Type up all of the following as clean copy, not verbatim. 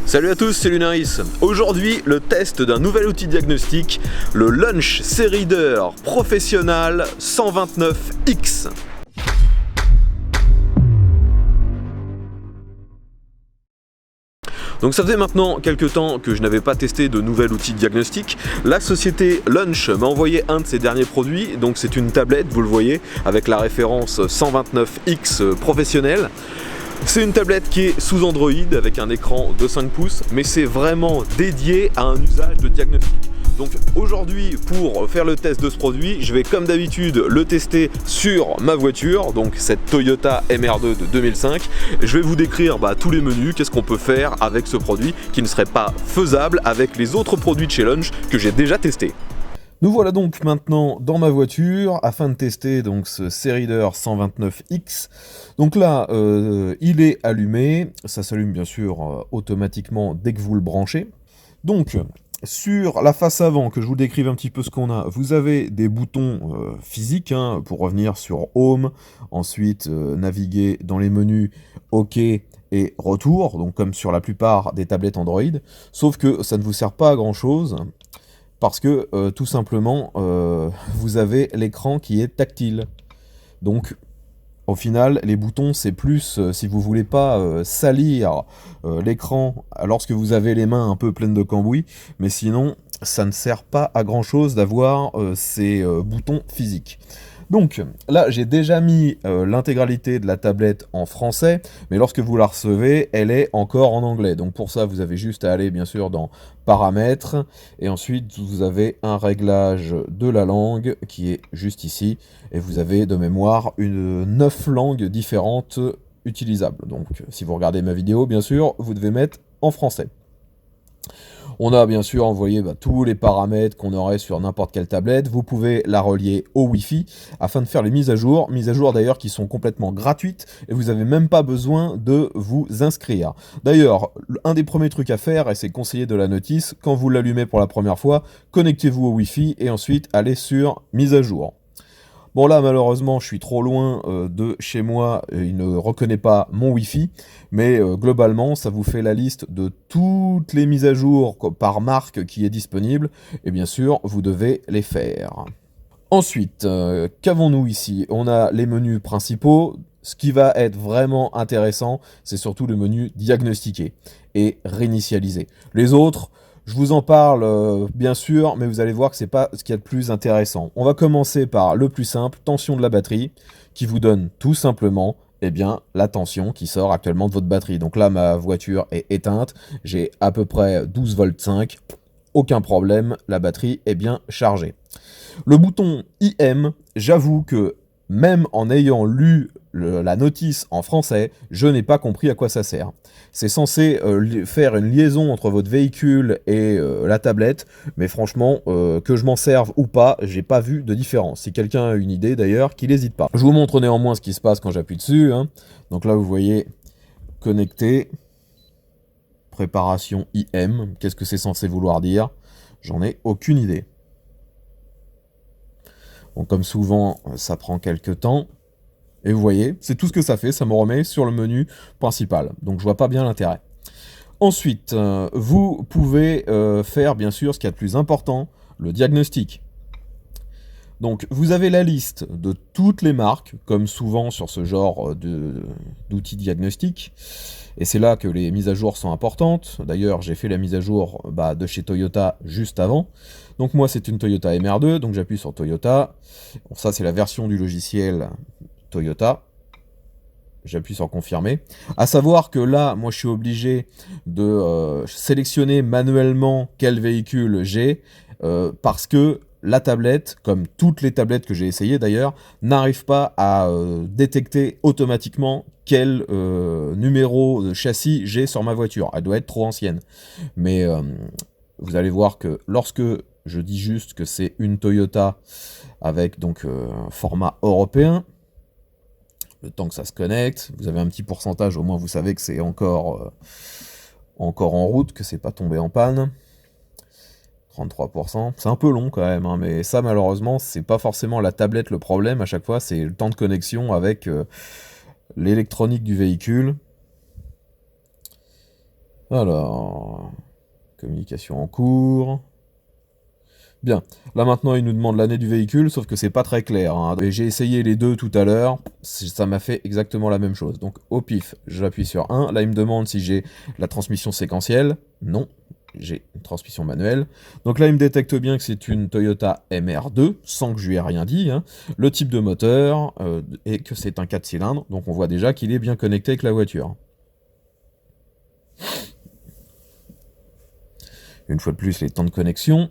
Salut à tous, c'est Lunaris. Aujourd'hui, le test d'un nouvel outil diagnostic, le Lunch C-Reader Professional 129X. Donc ça faisait maintenant quelques temps que je n'avais pas testé de nouvel outil diagnostic. La société Lunch m'a envoyé un de ses derniers produits, donc c'est une tablette, vous le voyez, avec la référence 129X professionnel. C'est une tablette qui est sous Android avec un écran de 5 pouces, mais c'est vraiment dédié à un usage de diagnostic. Donc aujourd'hui, pour faire le test de ce produit, je vais comme d'habitude le tester sur ma voiture, donc cette Toyota MR2 de 2005. Je vais vous décrire tous les menus, qu'est-ce qu'on peut faire avec ce produit qui ne serait pas faisable avec les autres produits de chez Lunch que j'ai déjà testés. Nous voilà donc maintenant dans ma voiture afin de tester donc ce C-Reader 129X. Donc là, il est allumé, ça s'allume bien sûr automatiquement dès que vous le branchez. Donc sur la face avant, que je vous décrive un petit peu ce qu'on a, vous avez des boutons physiques pour revenir sur Home, ensuite naviguer dans les menus OK et retour, donc comme sur la plupart des tablettes Android, sauf que ça ne vous sert pas à grand chose. Parce que tout simplement, vous avez l'écran qui est tactile. Donc, au final, les boutons, c'est plus, si vous voulez pas salir l'écran lorsque vous avez les mains un peu pleines de cambouis, mais sinon, ça ne sert pas à grand chose d'avoir ces boutons physiques. Donc là, j'ai déjà mis l'intégralité de la tablette en français, mais lorsque vous la recevez, elle est encore en anglais. Donc pour ça, vous avez juste à aller bien sûr dans Paramètres, et ensuite vous avez un réglage de la langue qui est juste ici, et vous avez de mémoire 9 langues différentes utilisables. Donc si vous regardez ma vidéo, bien sûr, vous devez mettre en français. On a bien sûr envoyé tous les paramètres qu'on aurait sur n'importe quelle tablette. Vous pouvez la relier au Wi-Fi afin de faire les mises à jour d'ailleurs qui sont complètement gratuites et vous n'avez même pas besoin de vous inscrire. D'ailleurs, un des premiers trucs à faire, et c'est conseillé de la notice, quand vous l'allumez pour la première fois, connectez-vous au Wi-Fi et ensuite allez sur mise à jour. Bon là malheureusement je suis trop loin de chez moi, il ne reconnaît pas mon Wi-Fi, mais globalement ça vous fait la liste de toutes les mises à jour par marque qui est disponible, et bien sûr vous devez les faire. Ensuite, qu'avons-nous ici? On a les menus principaux. Ce qui va être vraiment intéressant, c'est surtout le menu diagnostiquer et réinitialiser. Les autres, je vous en parle bien sûr, mais vous allez voir que c'est pas ce qu'il y a de plus intéressant. On va commencer par le plus simple, tension de la batterie, qui vous donne tout simplement la tension qui sort actuellement de votre batterie. Donc là, ma voiture est éteinte, j'ai à peu près 12 volts 5, aucun problème, la batterie est bien chargée. Le bouton IM, j'avoue que même en ayant lu la notice en français, je n'ai pas compris à quoi ça sert. C'est censé faire une liaison entre votre véhicule et la tablette, mais franchement, que je m'en serve ou pas, j'ai pas vu de différence. Si quelqu'un a une idée d'ailleurs, qu'il n'hésite pas. Je vous montre néanmoins ce qui se passe quand j'appuie dessus. Donc là, vous voyez, connecté, préparation IM. Qu'est-ce que c'est censé vouloir dire? J'en ai aucune idée. Bon, comme souvent, ça prend quelques temps. Et vous voyez, c'est tout ce que ça fait, ça me remet sur le menu principal. Donc je vois pas bien l'intérêt. Ensuite, vous pouvez faire bien sûr ce qu'il y a de plus important, le diagnostic. Donc vous avez la liste de toutes les marques, comme souvent sur ce genre d'outils diagnostiques. Et c'est là que les mises à jour sont importantes. D'ailleurs, j'ai fait la mise à jour de chez Toyota juste avant. Donc moi, c'est une Toyota MR2, donc j'appuie sur Toyota. Bon, ça, c'est la version du logiciel Toyota. J'appuie sur confirmer. À savoir que là, moi, je suis obligé de sélectionner manuellement quel véhicule j'ai, parce que la tablette, comme toutes les tablettes que j'ai essayées d'ailleurs, n'arrive pas à détecter automatiquement quel numéro de châssis j'ai sur ma voiture. Elle doit être trop ancienne. Mais vous allez voir que lorsque je dis juste que c'est une Toyota avec donc un format européen, le temps que ça se connecte, vous avez un petit pourcentage, au moins vous savez que c'est encore en route, que c'est pas tombé en panne. 33%, c'est un peu long quand même, mais ça malheureusement c'est pas forcément la tablette le problème, à chaque fois c'est le temps de connexion avec l'électronique du véhicule. Alors, communication en cours. Bien, là maintenant il nous demande l'année du véhicule, sauf que c'est pas très clair, hein. Et j'ai essayé les deux tout à l'heure, ça m'a fait exactement la même chose. Donc au pif, j'appuie sur 1, là il me demande si j'ai la transmission séquentielle, non, j'ai une transmission manuelle. Donc là il me détecte bien que c'est une Toyota MR2, sans que je lui ai rien dit, hein. Le type de moteur, et que c'est un 4 cylindres, donc on voit déjà qu'il est bien connecté avec la voiture. Une fois de plus, les temps de connexion.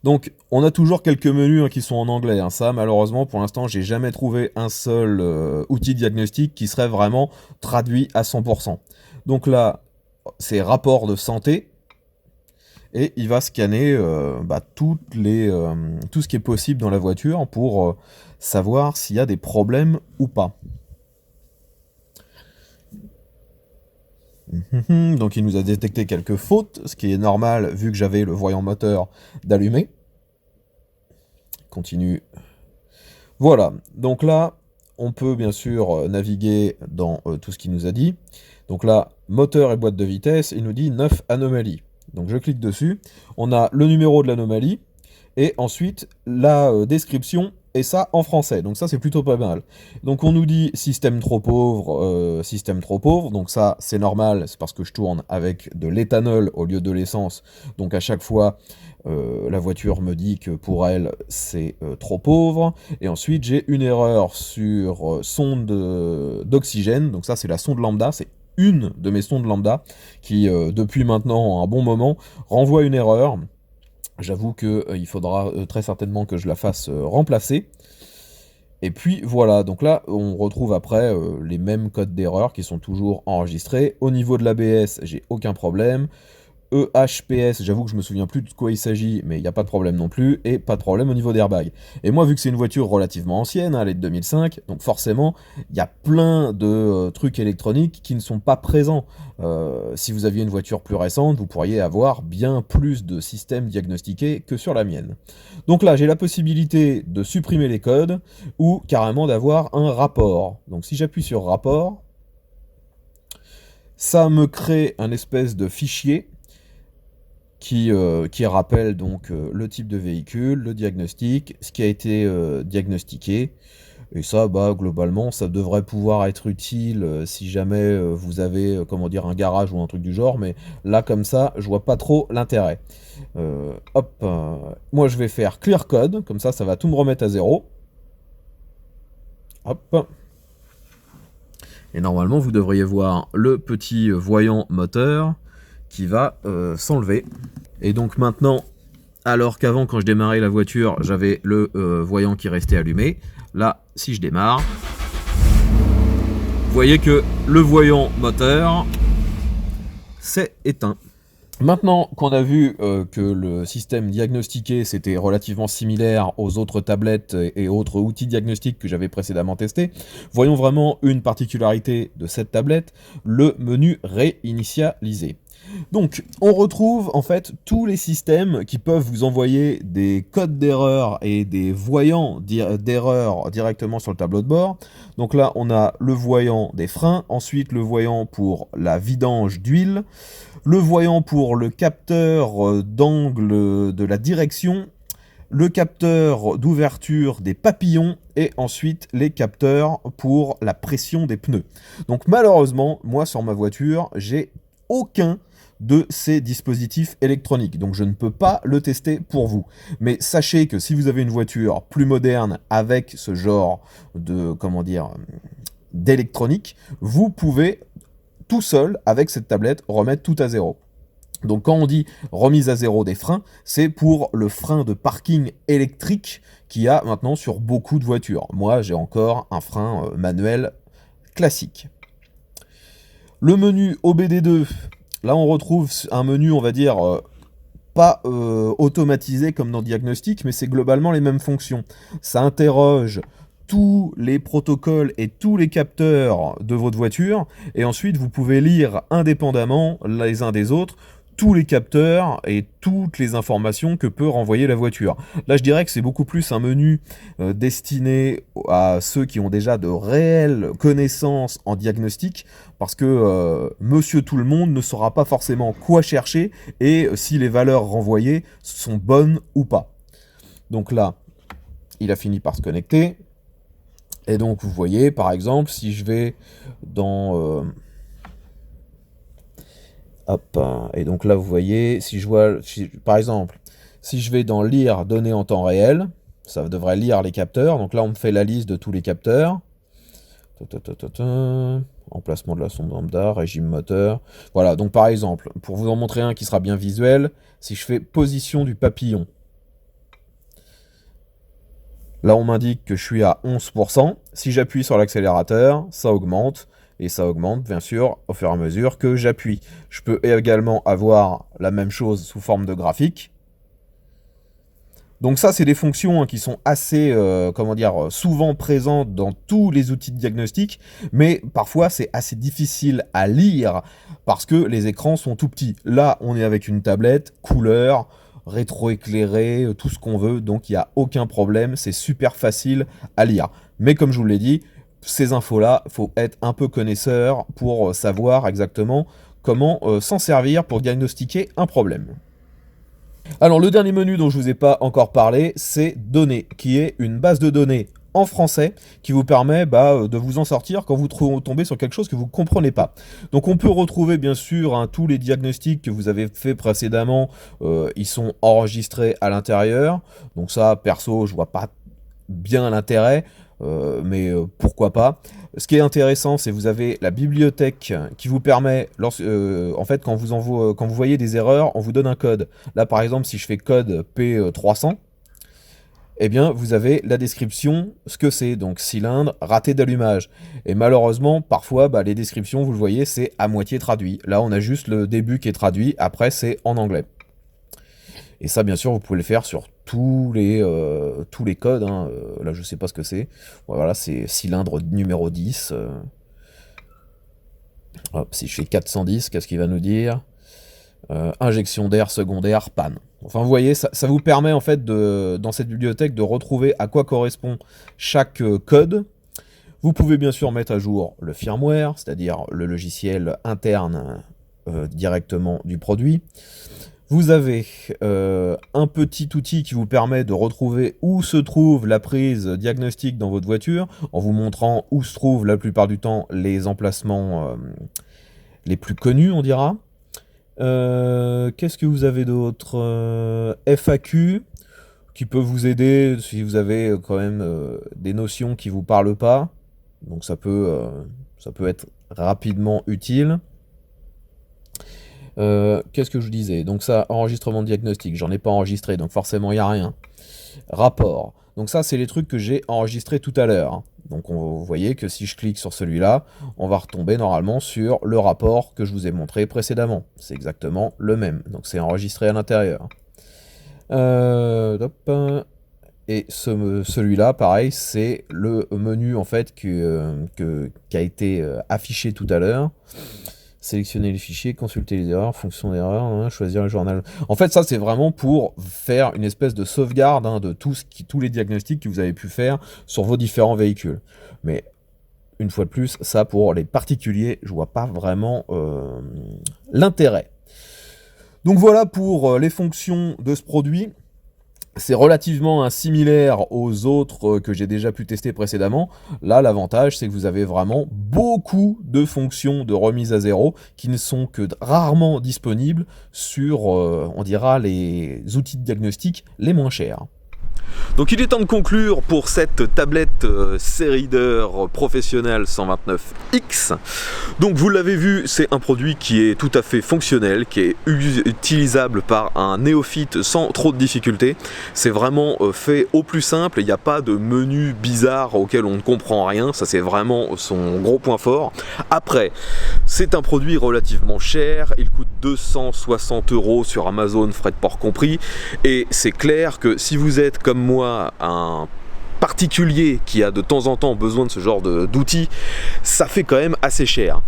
Donc, on a toujours quelques menus qui sont en anglais. Ça, malheureusement, pour l'instant, j'ai jamais trouvé un seul outil diagnostic qui serait vraiment traduit à 100%. Donc là, c'est rapport de santé. Et il va scanner tout ce qui est possible dans la voiture pour savoir s'il y a des problèmes ou pas. Donc il nous a détecté quelques fautes, ce qui est normal vu que j'avais le voyant moteur d'allumé. Continue. Voilà, donc là, on peut bien sûr naviguer dans tout ce qu'il nous a dit. Donc là, moteur et boîte de vitesse, il nous dit 9 anomalies. Donc je clique dessus, on a le numéro de l'anomalie, et ensuite la description, et ça en français, donc ça c'est plutôt pas mal. Donc on nous dit système trop pauvre, donc ça c'est normal, c'est parce que je tourne avec de l'éthanol au lieu de l'essence, donc à chaque fois la voiture me dit que pour elle c'est trop pauvre, et ensuite j'ai une erreur sur sonde d'oxygène, donc ça c'est la sonde lambda, c'est une de mes sondes lambda qui depuis maintenant un bon moment renvoie une erreur. J'avoue qu'il faudra très certainement que je la fasse remplacer. Et puis voilà, donc là on retrouve après les mêmes codes d'erreur qui sont toujours enregistrés. Au niveau de l'ABS, j'ai aucun problème. EHPS, j'avoue que je me souviens plus de quoi il s'agit, mais il n'y a pas de problème non plus, et pas de problème au niveau d'airbag. Et moi, vu que c'est une voiture relativement ancienne, elle est de 2005, donc forcément, il y a plein de trucs électroniques qui ne sont pas présents. Si vous aviez une voiture plus récente, vous pourriez avoir bien plus de systèmes diagnostiqués que sur la mienne. Donc là, j'ai la possibilité de supprimer les codes, ou carrément d'avoir un rapport. Donc si j'appuie sur rapport, ça me crée un espèce de fichier qui rappelle donc le type de véhicule, le diagnostic, ce qui a été diagnostiqué. Et ça, globalement, ça devrait pouvoir être utile si jamais vous avez, un garage ou un truc du genre, mais là, comme ça, je vois pas trop l'intérêt. Moi, je vais faire clear code, comme ça va tout me remettre à zéro. Hop. Et normalement, vous devriez voir le petit voyant moteur qui va s'enlever. Et donc maintenant, alors qu'avant, quand je démarrais la voiture, j'avais le voyant qui restait allumé, là, si je démarre, vous voyez que le voyant moteur s'est éteint. Maintenant qu'on a vu que le système diagnostiqué c'était relativement similaire aux autres tablettes et autres outils diagnostiques que j'avais précédemment testés, voyons vraiment une particularité de cette tablette, le menu réinitialiser. Donc, on retrouve en fait tous les systèmes qui peuvent vous envoyer des codes d'erreur et des voyants d'erreur directement sur le tableau de bord. Donc là, on a le voyant des freins, ensuite le voyant pour la vidange d'huile, le voyant pour le capteur d'angle de la direction, le capteur d'ouverture des papillons et ensuite les capteurs pour la pression des pneus. Donc malheureusement, moi sur ma voiture, j'ai aucun de ces dispositifs électroniques, donc je ne peux pas le tester pour vous. Mais sachez que si vous avez une voiture plus moderne avec ce genre de, d'électronique, vous pouvez tout seul, avec cette tablette, remettre tout à zéro. Donc quand on dit remise à zéro des freins, c'est pour le frein de parking électrique qu'il y a maintenant sur beaucoup de voitures. Moi, j'ai encore un frein manuel classique. Le menu OBD2, là on retrouve un menu, on va dire, pas automatisé comme dans Diagnostic, mais c'est globalement les mêmes fonctions. Ça interroge tous les protocoles et tous les capteurs de votre voiture, et ensuite vous pouvez lire indépendamment les uns des autres tous les capteurs et toutes les informations que peut renvoyer la voiture. Là, je dirais que c'est beaucoup plus un menu destiné à ceux qui ont déjà de réelles connaissances en diagnostic, parce que monsieur tout le monde ne saura pas forcément quoi chercher et si les valeurs renvoyées sont bonnes ou pas. Donc là, il a fini par se connecter. Et donc, vous voyez, par exemple, si je vais dans... et donc là, vous voyez, si je vois... par exemple, si je vais dans lire données en temps réel, ça devrait lire les capteurs. Donc là, on me fait la liste de tous les capteurs. Emplacement de la sonde lambda, régime moteur. Voilà, donc par exemple, pour vous en montrer un qui sera bien visuel, si je fais position du papillon, là on m'indique que je suis à 11%. Si j'appuie sur l'accélérateur, ça augmente. Et ça augmente bien sûr au fur et à mesure que j'appuie. Je peux également avoir la même chose sous forme de graphique. Donc ça, c'est des fonctions qui sont assez, souvent présentes dans tous les outils de diagnostic, mais parfois c'est assez difficile à lire parce que les écrans sont tout petits. Là, on est avec une tablette, couleur, rétroéclairé, tout ce qu'on veut, donc il n'y a aucun problème, c'est super facile à lire. Mais comme je vous l'ai dit, ces infos-là, il faut être un peu connaisseur pour savoir exactement comment s'en servir pour diagnostiquer un problème. Alors le dernier menu dont je ne vous ai pas encore parlé, c'est Données, qui est une base de données en français qui vous permet de vous en sortir quand vous tombez sur quelque chose que vous ne comprenez pas. Donc on peut retrouver bien sûr tous les diagnostics que vous avez fait précédemment, ils sont enregistrés à l'intérieur. Donc ça, perso, je vois pas bien l'intérêt, mais pourquoi pas. Ce qui est intéressant, c'est que vous avez la bibliothèque qui vous permet, en fait, quand vous voyez des erreurs, on vous donne un code. Là, par exemple, si je fais code P300, eh bien, vous avez la description, ce que c'est, donc cylindre raté d'allumage. Et malheureusement, parfois, les descriptions, vous le voyez, c'est à moitié traduit. Là, on a juste le début qui est traduit, après, c'est en anglais. Et ça, bien sûr, vous pouvez le faire sur tous les codes. Là, je sais pas ce que c'est. Voilà, c'est cylindre numéro 10. Hop, si je fais 410, qu'est-ce qu'il va nous dire ? Injection d'air secondaire, panne. Enfin, vous voyez, ça vous permet, en fait, dans cette bibliothèque, de retrouver à quoi correspond chaque code. Vous pouvez, bien sûr, mettre à jour le firmware, c'est-à-dire le logiciel interne directement du produit. Vous avez un petit outil qui vous permet de retrouver où se trouve la prise diagnostique dans votre voiture, en vous montrant où se trouvent la plupart du temps les emplacements les plus connus, on dira. Qu'est-ce que vous avez d'autre ? FAQ, qui peut vous aider si vous avez quand même des notions qui ne vous parlent pas. Donc ça peut être rapidement utile. Qu'est-ce que je disais ? Donc ça, enregistrement de diagnostic, j'en ai pas enregistré, donc forcément il n'y a rien. Rapport, donc ça c'est les trucs que j'ai enregistrés tout à l'heure. Donc vous voyez que si je clique sur celui-là, on va retomber normalement sur le rapport que je vous ai montré précédemment. C'est exactement le même, donc c'est enregistré à l'intérieur. Et celui-là, pareil, c'est le menu en fait qui a été affiché tout à l'heure. Sélectionner les fichiers, consulter les erreurs, fonction d'erreur, choisir le journal. En fait, ça, c'est vraiment pour faire une espèce de sauvegarde de tous les diagnostics que vous avez pu faire sur vos différents véhicules. Mais, une fois de plus, ça, pour les particuliers, je vois pas vraiment l'intérêt. Donc voilà pour les fonctions de ce produit. C'est relativement similaire aux autres que j'ai déjà pu tester précédemment. Là, l'avantage, c'est que vous avez vraiment beaucoup de fonctions de remise à zéro qui ne sont que rarement disponibles sur, on dira, les outils de diagnostic les moins chers. Donc il est temps de conclure pour cette tablette C-Reader professionnelle 129X. Donc vous l'avez vu, c'est un produit qui est tout à fait fonctionnel, qui est utilisable par un néophyte sans trop de difficultés. C'est vraiment fait au plus simple, il n'y a pas de menu bizarre auquel on ne comprend rien, ça c'est vraiment son gros point fort. Après, c'est un produit relativement cher, il coûte 260 € sur Amazon, frais de port compris, et c'est clair que si vous êtes comme moi un particulier qui a de temps en temps besoin de ce genre d'outils, ça fait quand même assez cher.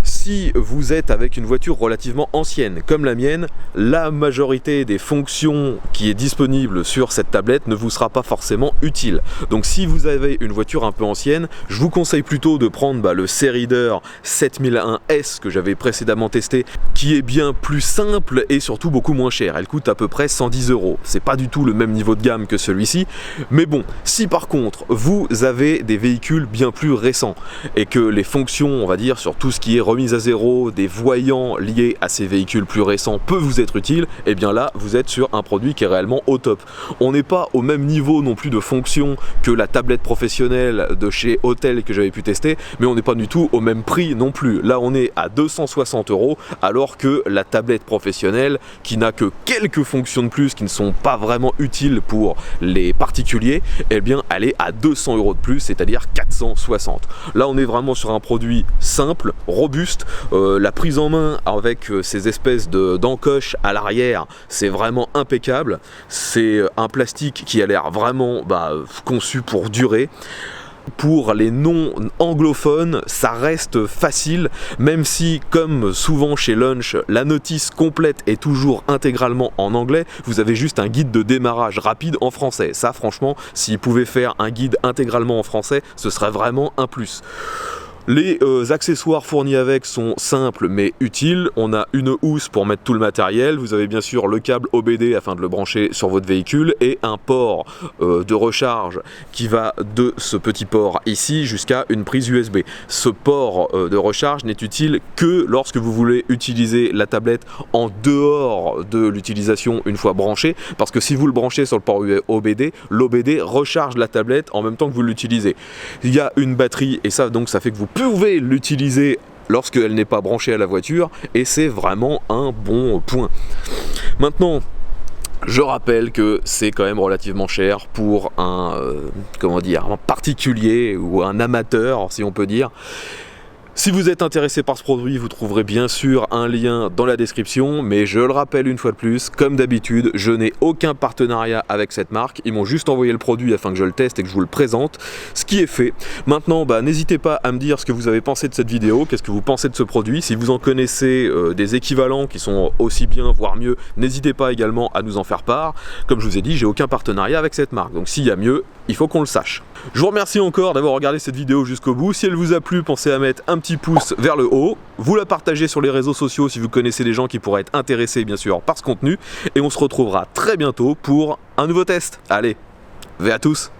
Si vous êtes avec une voiture relativement ancienne comme la mienne, la majorité des fonctions qui est disponible sur cette tablette ne vous sera pas forcément utile. Donc si vous avez une voiture un peu ancienne, je vous conseille plutôt de prendre le C-Reader 7001S que j'avais précédemment testé, qui est bien plus simple et surtout beaucoup moins cher. Elle coûte à peu près 110 €. C'est pas du tout le même niveau de gamme que celui-ci, mais bon, si par contre vous avez des véhicules bien plus récents et que les fonctions, on va dire, sur tout ce qui est remise à zéro, des voyants liés à ces véhicules plus récents peut vous être utile, et bien là vous êtes sur un produit qui est réellement au top. On n'est pas au même niveau non plus de fonction que la tablette professionnelle de chez Autel que j'avais pu tester, mais on n'est pas du tout au même prix non plus. Là on est à 260 €, alors que la tablette professionnelle, qui n'a que quelques fonctions de plus qui ne sont pas vraiment utiles pour les particuliers, eh bien elle est à 200 € de plus, c'est-à-dire 460. Là on est vraiment sur un produit simple, robuste. La prise en main avec ces espèces d'encoches à l'arrière, c'est vraiment impeccable. C'est un plastique qui a l'air vraiment conçu pour durer. Pour les non-anglophones, ça reste facile, même si, comme souvent chez Launch, la notice complète est toujours intégralement en anglais. Vous avez juste un guide de démarrage rapide en français. Ça, franchement, s'ils pouvaient faire un guide intégralement en français, ce serait vraiment un plus. Les accessoires fournis avec sont simples mais utiles. On a une housse pour mettre tout le matériel. Vous avez bien sûr le câble OBD afin de le brancher sur votre véhicule et un port de recharge qui va de ce petit port ici jusqu'à une prise USB. Ce port de recharge n'est utile que lorsque vous voulez utiliser la tablette en dehors de l'utilisation une fois branchée, parce que si vous le branchez sur le port OBD, l'OBD recharge la tablette en même temps que vous l'utilisez. Il y a une batterie et ça donc ça fait que vous pouvez l'utiliser lorsqu'elle n'est pas branchée à la voiture, et c'est vraiment un bon point. Maintenant, je rappelle que c'est quand même relativement cher pour un particulier ou un amateur, si on peut dire. Si vous êtes intéressé par ce produit, vous trouverez bien sûr un lien dans la description, mais je le rappelle une fois de plus, comme d'habitude, je n'ai aucun partenariat avec cette marque. Ils m'ont juste envoyé le produit afin que je le teste et que je vous le présente, ce qui est fait. Maintenant, n'hésitez pas à me dire ce que vous avez pensé de cette vidéo, qu'est-ce que vous pensez de ce produit. Si vous en connaissez des équivalents qui sont aussi bien, voire mieux, n'hésitez pas également à nous en faire part. Comme je vous ai dit, j'ai aucun partenariat avec cette marque, donc s'il y a mieux, il faut qu'on le sache. Je vous remercie encore d'avoir regardé cette vidéo jusqu'au bout. Si elle vous a plu, pensez à mettre un petit pouce vers le haut. Vous la partagez sur les réseaux sociaux si vous connaissez des gens qui pourraient être intéressés bien sûr par ce contenu. Et on se retrouvera très bientôt pour un nouveau test. Allez, à tous!